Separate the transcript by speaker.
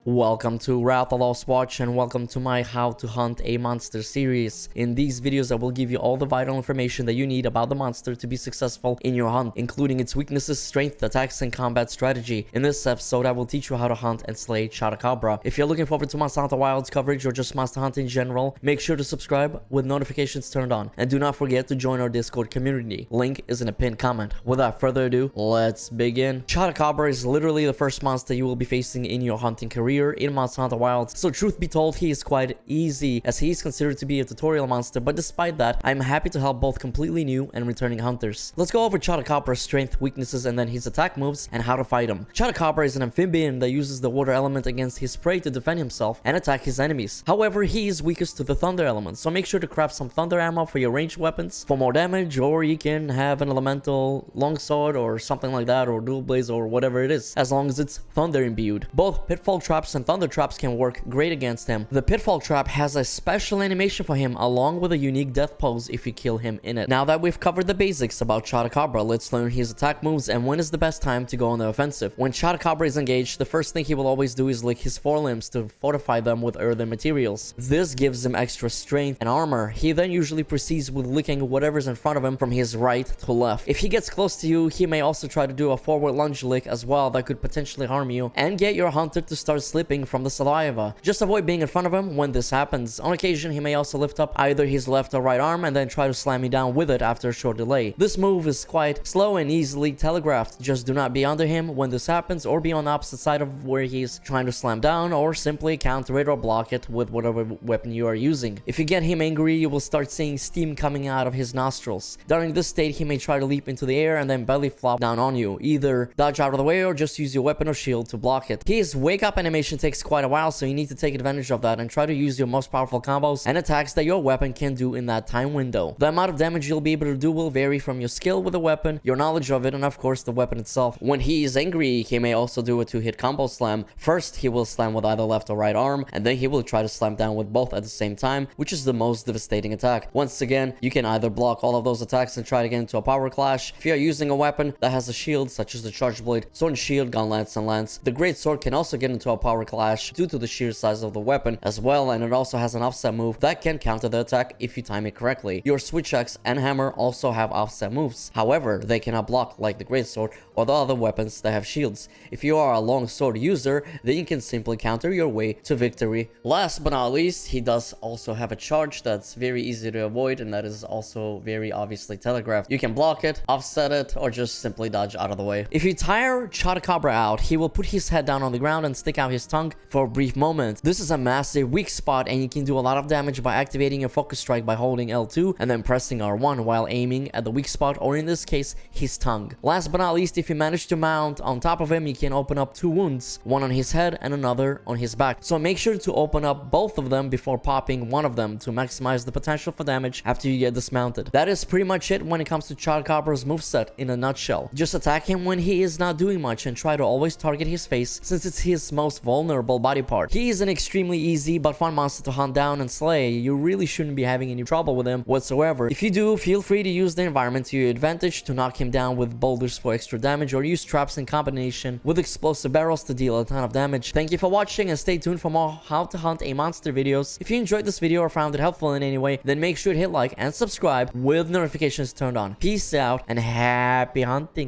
Speaker 1: Welcome to Rathalos Watch and welcome to my How to Hunt a Monster series. In these videos I will give you all the vital information that you need about the monster to be successful in your hunt, including its weaknesses, strength, attacks, and combat strategy. In this episode I will teach you how to hunt and slay Chatacabra. If you're looking forward to Monster Hunter Wilds coverage or just Monster Hunter in general, make sure to subscribe with notifications turned on. And do not forget to join our Discord community. Link is in a pinned comment. Without further ado, let's begin. Chatacabra is literally the first monster you will be facing in your hunting career in Monster Hunter Wilds, so truth be told, he is quite easy as he is considered to be a tutorial monster, but despite that, I'm happy to help both completely new and returning hunters. Let's go over Chatacabra's strength, weaknesses, and then his attack moves and how to fight him. Chatacabra is an amphibian that uses the water element against his prey to defend himself and attack his enemies. However, he is weakest to the thunder element, so make sure to craft some thunder ammo for your ranged weapons for more damage, or you can have an elemental longsword or something like that, or dual blades or whatever it is, as long as it's thunder imbued. Both pitfall traps and thunder traps can work great against him. The pitfall trap has a special animation for him along with a unique death pose if you kill him in it. Now that we've covered the basics about Chatacabra, let's learn his attack moves and when is the best time to go on the offensive. When Chatacabra is engaged, the first thing he will always do is lick his forelimbs to fortify them with earthen materials. This gives him extra strength and armor. He then usually proceeds with licking whatever's in front of him from his right to left. If he gets close to you, he may also try to do a forward lunge lick as well that could potentially harm you and get your hunter to start slipping from the saliva. Just avoid being in front of him when this happens. On occasion, he may also lift up either his left or right arm and then try to slam you down with it after a short delay. This move is quite slow and easily telegraphed. Just do not be under him when this happens or be on the opposite side of where he's trying to slam down, or simply counter it or block it with whatever weapon you are using. If you get him angry, you will start seeing steam coming out of his nostrils. During this state, he may try to leap into the air and then belly flop down on you. Either dodge out of the way or just use your weapon or shield to block it. His wake up animation takes quite a while, so you need to take advantage of that and try to use your most powerful combos and attacks that your weapon can do in that time window. The amount of damage you'll be able to do will vary from your skill with the weapon, your knowledge of it, and of course the weapon itself. When he is angry, he may also do a two-hit combo slam. First, he will slam with either left or right arm, and then he will try to slam down with both at the same time, which is the most devastating attack. Once again, you can either block all of those attacks and try to get into a power clash. If you are using a weapon that has a shield, such as the charge blade, sword and shield, gun lance, and lance, the great sword can also get into a power clash due to the sheer size of the weapon as well, and it also has an offset move that can counter the attack if you time it correctly. Your switch axe and hammer also have offset moves. However, they cannot block like the greatsword or the other weapons that have shields. If you are a long sword user, then you can simply counter your way to victory. Last but not least, he does also have a charge that's very easy to avoid, and that is also very obviously telegraphed. You can block it, offset it, or just simply dodge out of the way. If you tire Chatacabra out, he will put his head down on the ground and stick out his tongue for a brief moment. This is a massive weak spot, and you can do a lot of damage by activating your focus strike by holding L2 and then pressing R1 while aiming at the weak spot, or in this case, his tongue. Last but not least, if you manage to mount on top of him, you can open up two wounds, one on his head and another on his back. So make sure to open up both of them before popping one of them to maximize the potential for damage after you get dismounted. That is pretty much it when it comes to Chatacabra's moveset in a nutshell. Just attack him when he is not doing much and try to always target his face, since it's his most vulnerable body part. He is an extremely easy but fun monster to hunt down and slay. You really shouldn't be having any trouble with him whatsoever. If you do, feel free to use the environment to your advantage to knock him down with boulders for extra damage, or use traps in combination with explosive barrels to deal a ton of damage. Thank you for watching and stay tuned for more how to hunt a monster videos. If you enjoyed this video or found it helpful in any way, then make sure to hit like and subscribe with notifications turned on. Peace out and happy hunting.